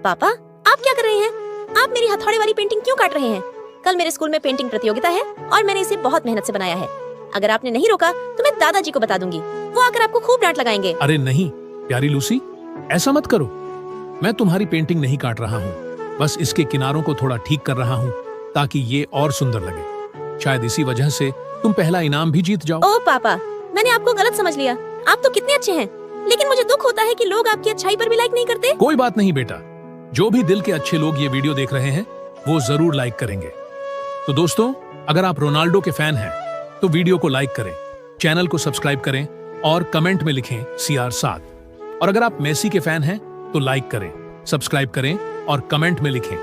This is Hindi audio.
पापा, आप क्या कर रहे हैं? आप मेरी हथौड़े वाली पेंटिंग क्यों काट रहे हैं? कल मेरे स्कूल में पेंटिंग प्रतियोगिता है और मैंने इसे बहुत मेहनत से बनाया है। अगर आपने नहीं रोका तो मैं दादाजी को बता दूंगी। वो आकर आपको खूब डांट लगाएंगे। अरे नहीं प्यारी लूसी, ऐसा मत करो। मैं तुम्हारी पेंटिंग नहीं काट रहा हूँ, बस इसके किनारों को थोड़ा ठीक कर रहा हूँ ताकि ये और सुंदर लगे। शायद इसी वजह से तुम पहला इनाम भी जीत जाओ। ओह पापा, मैंने आपको गलत समझ लिया। आप तो कितने अच्छे हैं, लेकिन मुझे दुख होता है कि लोग आपकी अच्छाई पर भी लाइक नहीं करते। कोई बात नहीं बेटा, जो भी दिल के अच्छे लोग ये वीडियो देख रहे हैं वो जरूर लाइक करेंगे। तो दोस्तों, अगर आप रोनाल्डो के फैन हैं तो वीडियो को लाइक करें, चैनल को सब्सक्राइब करें और कमेंट में लिखें CR7। और अगर आप मेसी के फैन हैं तो लाइक करें, सब्सक्राइब करें और कमेंट में लिखें